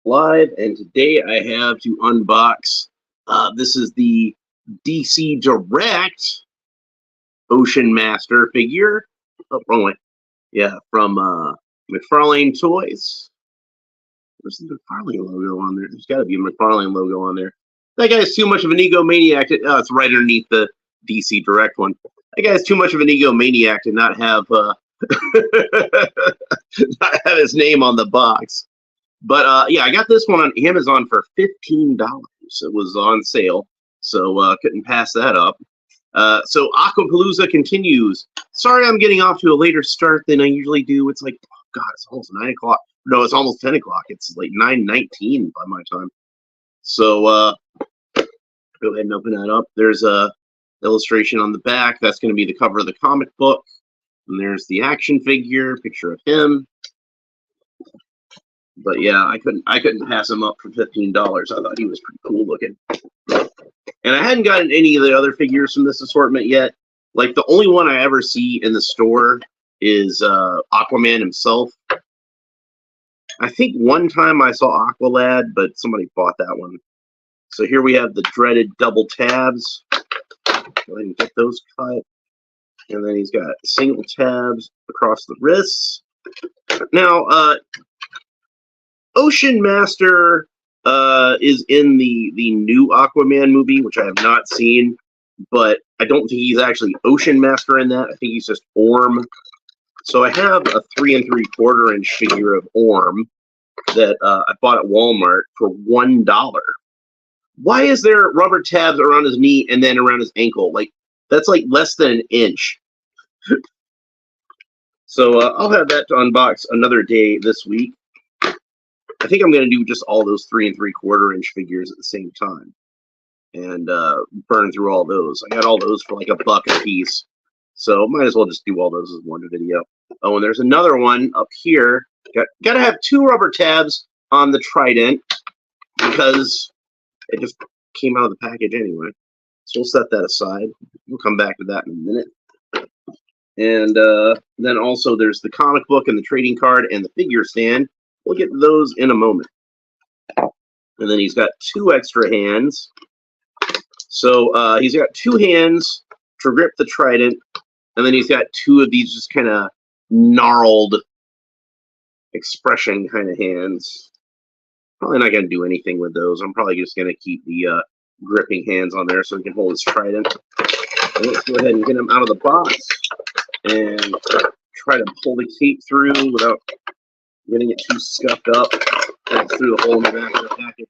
Live, and today I have to unbox. This is the DC Direct Ocean Master figure. Oh, wrong way. Yeah, from Mcfarlane Toys. There's the Mcfarlane logo on there. There's got to be a Mcfarlane logo on there. That guy's too much of an egomaniac. It's right underneath the DC Direct one. That guy's too much of an egomaniac to not have not have his name on the box. But yeah, I got this one on Amazon for $15. It was on sale, so couldn't pass that up. So Aquapalooza continues. Sorry I'm getting off to a later start than I usually do. It's like, oh God, it's almost 9 o'clock. No, it's almost 10 o'clock. It's like 9:19 by my time. So go ahead and open that up. There's a illustration on the back. That's going to be the cover of the comic book. And there's the action figure, picture of him. But yeah, I couldn't pass him up for $15. I thought he was pretty cool looking. And I hadn't gotten any of the other figures from this assortment yet. Like, the only one I ever see in the store is Aquaman himself. I think one time I saw Aqualad, but somebody bought that one. So here we have the dreaded double tabs. Go ahead and get those cut. And then he's got single tabs across the wrists. Now, Ocean Master is in the new Aquaman movie, which I have not seen, but I don't think he's actually Ocean Master in that. I think he's just Orm. So I have a 3 3/4 inch figure of Orm that I bought at Walmart for $1. Why is there rubber tabs around his knee and then around his ankle? Like, that's like less than an inch. So I'll have that to unbox another day this week. I think I'm going to do just all those 3 3/4 inch figures at the same time and burn through all those. I got all those for like $1 a piece, so might as well just do all those as one video. Oh, and there's another one up here. Got to have 2 rubber tabs on the Trident because it just came out of the package anyway. So we'll set that aside. We'll come back to that in a minute. And then also there's the comic book and the trading card and the figure stand. We'll get to those in a moment. And then he's got 2 extra hands. So he's got 2 hands to grip the Trident, and then he's got 2 of these just kind of gnarled expression kind of hands. Probably not going to do anything with those. I'm probably just going to keep the gripping hands on there so he can hold his Trident. And let's go ahead and get him out of the box and try to pull the cape through without getting it too scuffed up. And through the hole in the back of the package.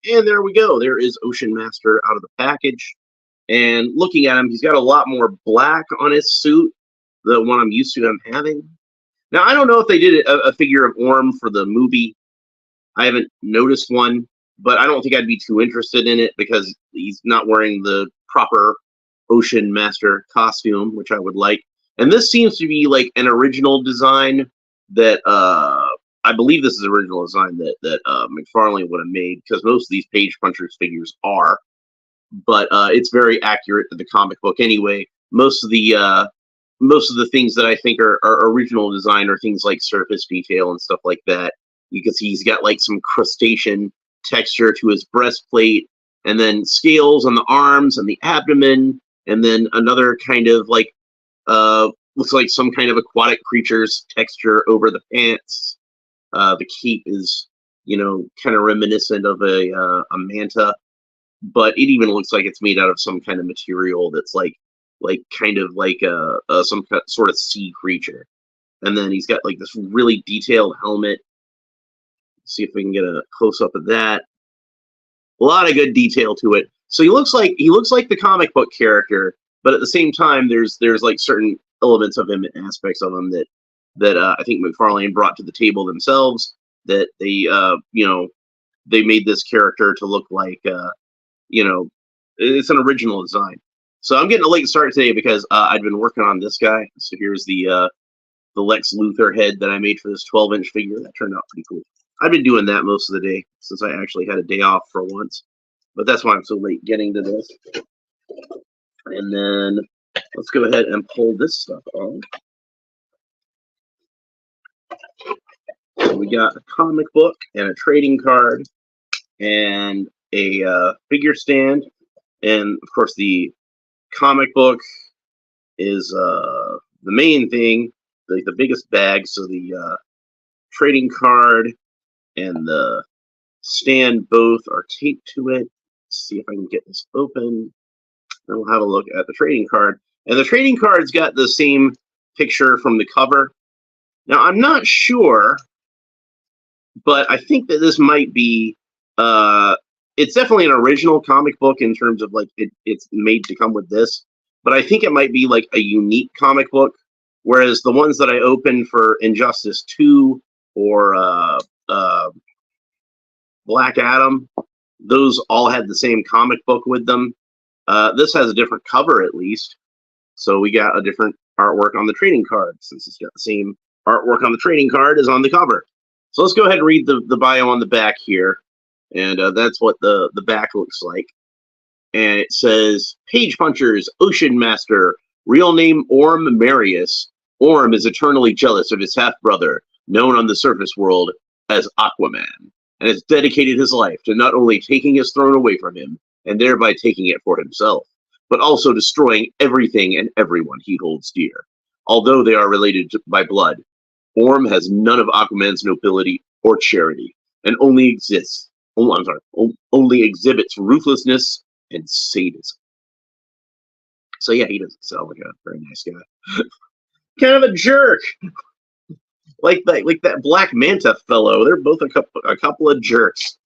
And there we go. There is Ocean Master out of the package. And looking at him, he's got a lot more black on his suit than what I'm used to him having. Now, I don't know if they did a figure of Orm for the movie. I haven't noticed one, but I don't think I'd be too interested in it because he's not wearing the proper Ocean Master costume, which I would like. And this seems to be like an original design that I believe this is the original design that Mcfarlane would have made, because most of these Page Punchers figures are. But it's very accurate to the comic book anyway. Most of the things that I think are original design are things like surface detail and stuff like that. You can see he's got like some crustacean texture to his breastplate, and then scales on the arms and the abdomen, and then another kind of like looks like some kind of aquatic creature's texture over the pants. The cape is, you know, kind of reminiscent of a manta, but it even looks like it's made out of some kind of material that's like kind of like some sort of sea creature. And then he's got like this really detailed helmet. Let's see if we can get a close up of that. A lot of good detail to it. So he looks like the comic book character, but at the same time, there's like certain elements of him and aspects of him that I think Mcfarlane brought to the table themselves, that they, you know, they made this character to look like, you know, it's an original design. So I'm getting a late start today because I've been working on this guy. So here's the Lex Luthor head that I made for this 12-inch figure. That turned out pretty cool. I've been doing that most of the day since I actually had a day off for once. But that's why I'm so late getting to this. And then let's go ahead and pull this stuff off. So we got a comic book and a trading card and a figure stand. And of course, the comic book is the main thing, the biggest bag. So the trading card and the stand both are taped to it. Let's see if I can get this open. And we'll have a look at the trading card. And the trading card's got the same picture from the cover. Now, I'm not sure, but I think that this might be, it's definitely an original comic book in terms of like it's made to come with this, but I think it might be like a unique comic book, whereas the ones that I opened for Injustice 2 or Black Adam, those all had the same comic book with them. This has a different cover at least, so we got a different artwork on the trading card since it's got the same artwork on the trading card as on the cover. So let's go ahead and read the bio on the back here, and that's what the back looks like. And it says, Page Punchers, Ocean Master, real name Orm Marius. Orm is eternally jealous of his half-brother, known on the surface world as Aquaman, and has dedicated his life to not only taking his throne away from him, and thereby taking it for himself, but also destroying everything and everyone he holds dear. Although they are related by blood, Orm has none of Aquaman's nobility or charity, and only exhibits ruthlessness and sadism. So yeah, he doesn't sound like a very nice guy. Kind of a jerk, like that Black Manta fellow. They're both a couple of jerks,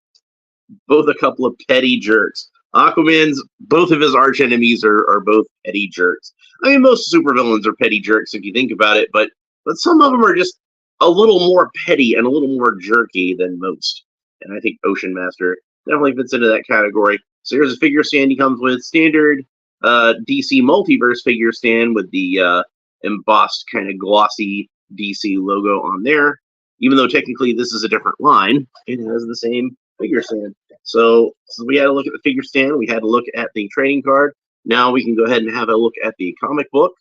both a couple of petty jerks. Aquaman's both of his arch enemies are both petty jerks. I mean, most supervillains are petty jerks if you think about it, but some of them are just a little more petty and a little more jerky than most. And I think Ocean Master definitely fits into that category. So here's a figure stand he comes with. Standard DC Multiverse figure stand with the embossed kind of glossy DC logo on there. Even though technically this is a different line, it has the same figure stand. So we had a look at the figure stand. We had a look at the trading card. Now we can go ahead and have a look at the comic book.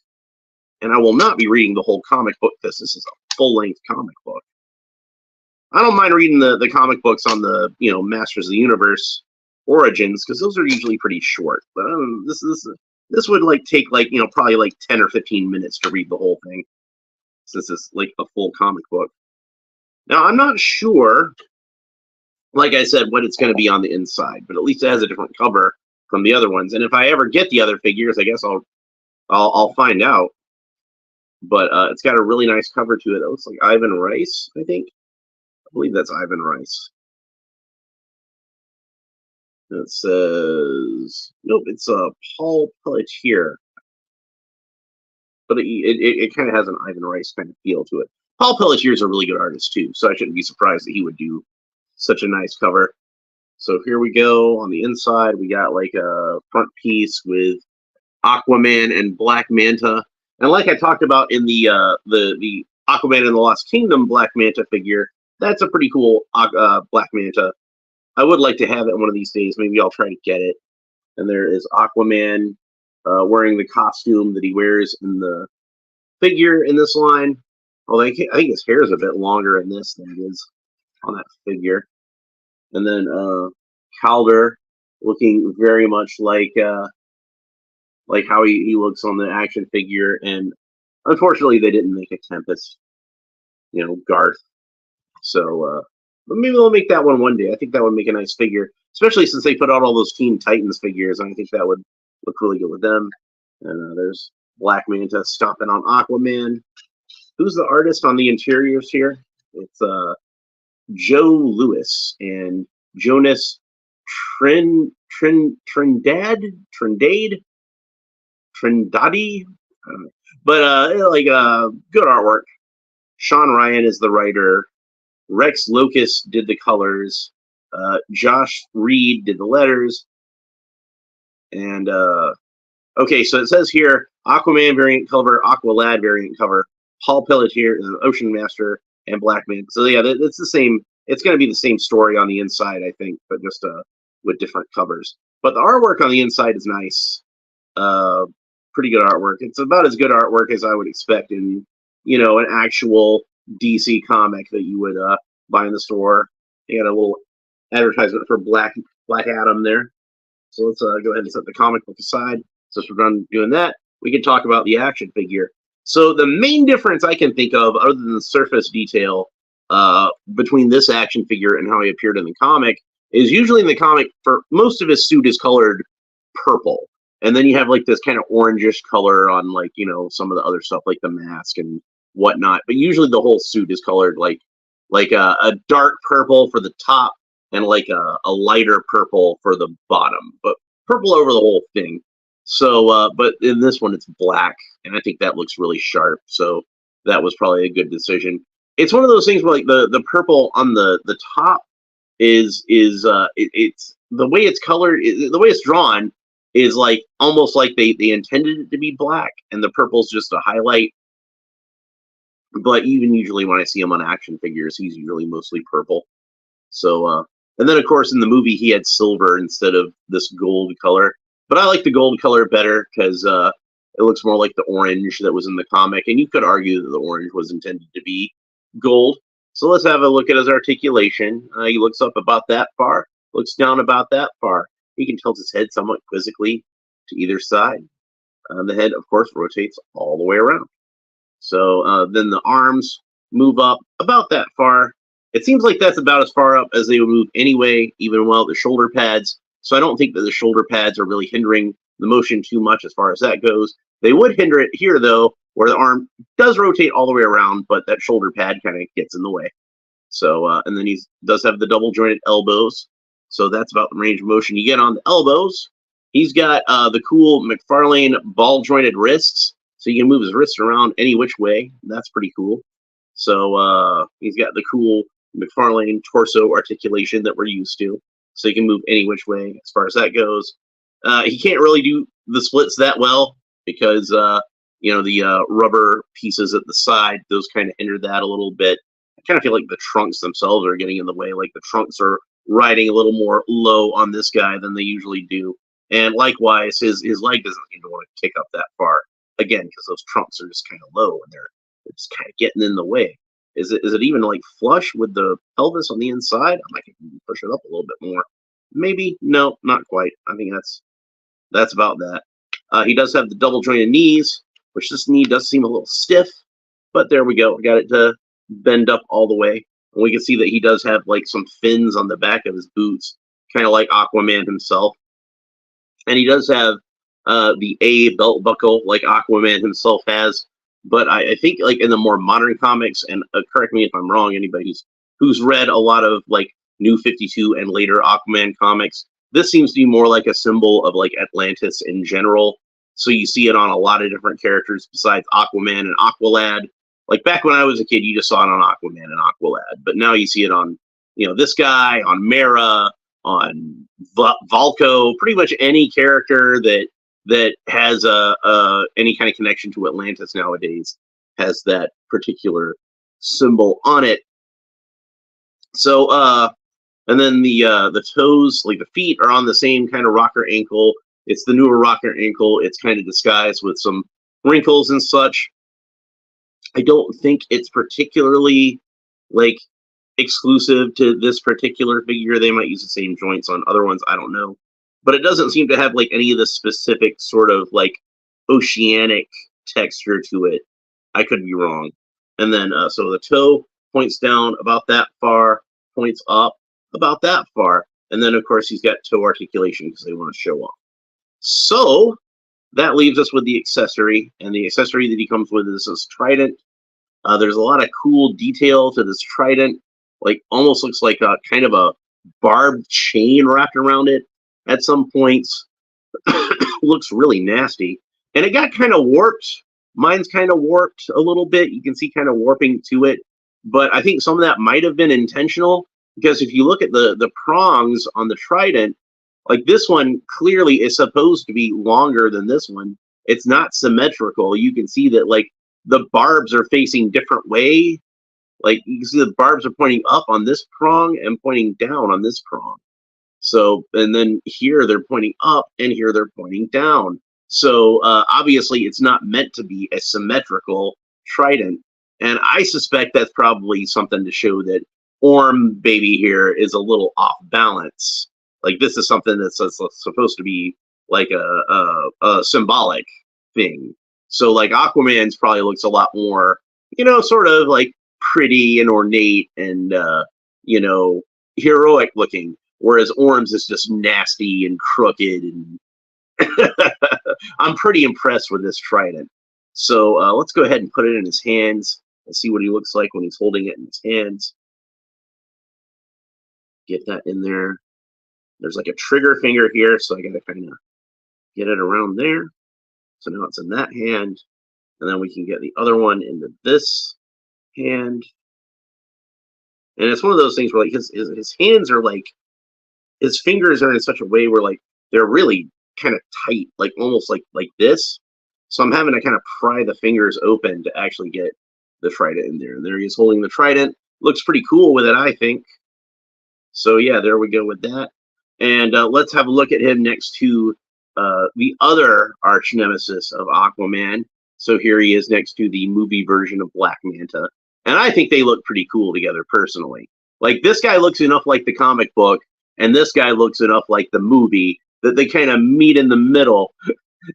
And I will not be reading the whole comic book because this is a full-length comic book. I don't mind reading the comic books on the Masters of the Universe Origins because those are usually pretty short. But this would take probably like 10 or 15 minutes to read the whole thing since it's like a full comic book. Now I'm not sure, like I said, what it's going to be on the inside, but at least it has a different cover from the other ones. And if I ever get the other figures, I guess I'll find out. But it's got a really nice cover to it. It looks like Ivan Rice, I think. I believe that's Ivan Rice. It says, nope, it's Paul Pelletier. But it kind of has an Ivan Rice kind of feel to it. Paul Pelletier is a really good artist, too, so I shouldn't be surprised that he would do such a nice cover. So here we go. On the inside, we got like a front piece with Aquaman and Black Manta. And like I talked about in the Aquaman and the Lost Kingdom Black Manta figure, that's a pretty cool Black Manta. I would like to have it one of these days. Maybe I'll try to get it. And there is Aquaman wearing the costume that he wears in the figure in this line. Although I think his hair is a bit longer in this than it is on that figure. And then Calder looking very much like how he looks on the action figure. And unfortunately, they didn't make a Tempest, Garth. So maybe they'll make that one day. I think that would make a nice figure, especially since they put out all those Teen Titans figures. I think that would look really good with them. And there's Black Manta stomping on Aquaman. Who's the artist on the interiors here? It's Joe Lewis and Jonas Trindade. But good artwork. Sean Ryan is the writer. Rex Locus did the colors. Josh Reed did the letters. And okay, so it says here Aquaman variant cover, Aqualad variant cover, Paul Pelletier, Ocean Master, and Black Man. So yeah, it's the same. It's going to be the same story on the inside, I think, but just with different covers. But the artwork on the inside is nice. Pretty good artwork. It's about as good artwork as I would expect in an actual DC comic that you would buy in the store. They got a little advertisement for Black Adam there. So let's go ahead and set the comic book aside. Since we're done doing that, we can talk about the action figure. So the main difference I can think of, other than the surface detail, between this action figure and how he appeared in the comic, is usually in the comic, for most of his suit is colored purple. And then you have like this kind of orangish color on like, you know, some of the other stuff like the mask and whatnot. But usually the whole suit is colored like a dark purple for the top and like a lighter purple for the bottom, but purple over the whole thing. So, but in this one, it's black, and I think that looks really sharp. So that was probably a good decision. It's one of those things where like the purple on the top it's the way it's colored, the way it's drawn is like almost like they intended it to be black, and the purple's just a highlight. But even usually when I see him on action figures, he's usually mostly purple. So, and then of course in the movie he had silver instead of this gold color. But I like the gold color better because it looks more like the orange that was in the comic. And you could argue that the orange was intended to be gold. So let's have a look at his articulation. He looks up about that far, looks down about that far. He can tilt his head somewhat quizzically to either side. The head, of course, rotates all the way around. So then the arms move up about that far. It seems like that's about as far up as they would move anyway, even while the shoulder pads. So I don't think that the shoulder pads are really hindering the motion too much as far as that goes. They would hinder it here, though, where the arm does rotate all the way around, but that shoulder pad kind of gets in the way. So, and then he does have the double jointed elbows. So that's about the range of motion you get on the elbows. He's got the cool Mcfarlane ball jointed wrists. So you can move his wrists around any which way. That's pretty cool. So he's got the cool Mcfarlane torso articulation that we're used to. So you can move any which way as far as that goes. He can't really do the splits that well because, you know, the rubber pieces at the side, those kind of hinder that a little bit. I kind of feel like the trunks themselves are getting in the way. Like the trunks are riding a little more low on this guy than they usually do. And likewise, his leg doesn't seem to want to kick up that far. Again, because those trunks are just kind of low and they're just kind of getting in the way. Is it even like flush with the pelvis on the inside? I might push it up a little bit more. Maybe. No, not quite. I think that's about that. He does have the double jointed knees, which this knee does seem a little stiff, but there we go. We got it to bend up all the way. And we can see that he does have like some fins on the back of his boots, kind of like Aquaman himself. And he does have the A belt buckle like Aquaman himself has. But I think like in the more modern comics, and correct me if I'm wrong, anybody who's read a lot of like New 52 and later Aquaman comics, this seems to be more like a symbol of like Atlantis in general. So you see it on a lot of different characters besides Aquaman and Aqualad. Like back when I was a kid, you just saw it on Aquaman and Aqualad, but now you see it on, you know, this guy, on Mera, on Valko, pretty much any character that has any kind of connection to Atlantis nowadays has that particular symbol on it. So, and then the toes, like the feet, are on the same kind of rocker ankle. It's the newer rocker ankle. It's kind of disguised with some wrinkles and such. I don't think it's particularly like exclusive to this particular figure. They might use the same joints on other ones. I don't know. But it doesn't seem to have like any of the specific sort of like oceanic texture to it. I could be wrong. And then so the toe points down about that far, points up about that far. And then of course he's got toe articulation because they want to show off. So that leaves us with the accessory, and the accessory that he comes with is this trident. There's a lot of cool detail to this trident, like almost looks like a kind of a barbed chain wrapped around it at some points. Looks really nasty, and it got kind of warped. Mine's kind of warped a little bit. You can see kind of warping to it, but I think some of that might have been intentional, because if you look at the prongs on the trident, like this one clearly is supposed to be longer than this one. It's not symmetrical. You can see that like the barbs are facing different way. Like you can see the barbs are pointing up on this prong and pointing down on this prong. So, and then here they're pointing up and here they're pointing down. So obviously it's not meant to be a symmetrical trident. And I suspect that's probably something to show that Orm baby here is a little off balance. Like this is something that's supposed to be like a symbolic thing. So like Aquaman's probably looks a lot more, sort of like pretty and ornate and heroic looking, whereas Orm's is just nasty and crooked. And I'm pretty impressed with this trident. So let's go ahead and put it in his hands and see what he looks like when he's holding it in his hands. Get that in there. There's like a trigger finger here, so I gotta kind of get it around there. So now it's in that hand, and then we can get the other one into this hand. And it's one of those things where like his hands are like, his fingers are in such a way where like they're really kind of tight, like almost like this. So I'm having to kind of pry the fingers open to actually get the trident in there. And there he is holding the trident. Looks pretty cool with it, I think. So yeah, there we go with that. And let's have a look at him next to the other arch nemesis of Aquaman. So here he is next to the movie version of Black Manta. And I think they look pretty cool together, personally. Like, this guy looks enough like the comic book, and this guy looks enough like the movie, that they kind of meet in the middle.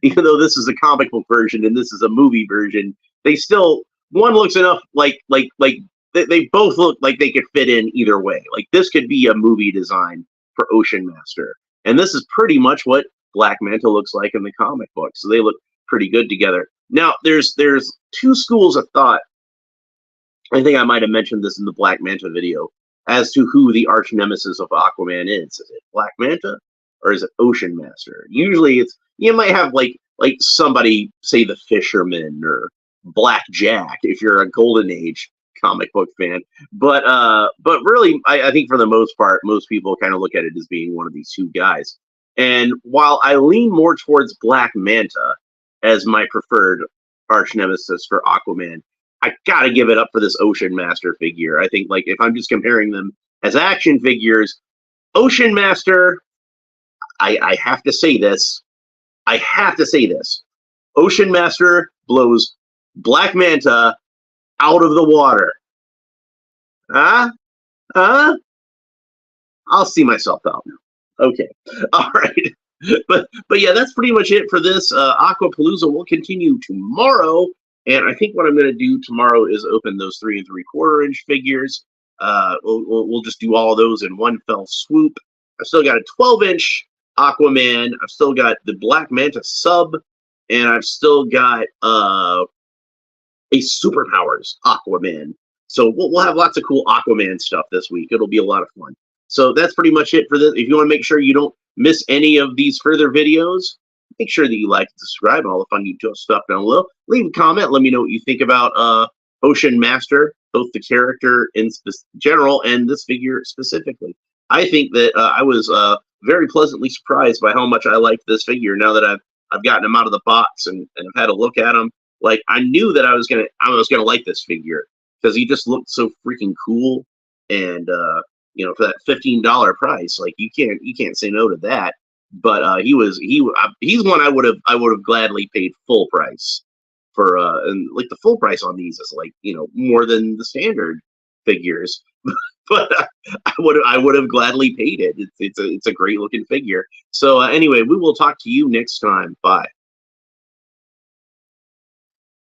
Even though this is a comic book version and this is a movie version, they still, one looks enough like they both look like they could fit in either way. Like, this could be a movie design for Ocean Master. And this is pretty much what Black Manta looks like in the comic book. So they look pretty good together. Now, there's two schools of thought. I think I might have mentioned this in the Black Manta video as to who the arch nemesis of Aquaman is. Is it Black Manta or is it Ocean Master? Usually it's, you might have like somebody say the Fisherman or Black Jack if you're a Golden Age comic book fan. But really, I think for the most part, most people kind of look at it as being one of these two guys. And while I lean more towards Black Manta as my preferred arch nemesis for Aquaman, I gotta give it up for this Ocean Master figure. I think, like, if I'm just comparing them as action figures, Ocean Master, I have to say this. I have to say this. Ocean Master blows Black Manta out of the water. Huh? Huh? I'll see myself out now. Okay. All right. But yeah, that's pretty much it for this Aquapalooza. We'll continue tomorrow. And I think what I'm going to do tomorrow is open those 3 3/4 inch figures. We'll just do all of those in one fell swoop. I've still got a 12-inch Aquaman. I've still got the Black Manta sub, and I've still got a Superpowers Aquaman. So we'll have lots of cool Aquaman stuff this week. It'll be a lot of fun. So that's pretty much it for this. If you want to make sure you don't miss any of these further videos, make sure that you like and subscribe and all the fun YouTube stuff down below. Leave a comment. Let me know what you think about Ocean Master, both the character in general and this figure specifically. I think that I was very pleasantly surprised by how much I liked this figure now that I've gotten him out of the box and I've had a look at him. Like, I knew that I was gonna like this figure because he just looked so freaking cool, and for that $15 price, like you can't say no to that. But he's one I would have gladly paid full price for, and like the full price on these is like more than the standard figures. But I would have gladly paid it. It's a great looking figure. So anyway, we will talk to you next time. Bye.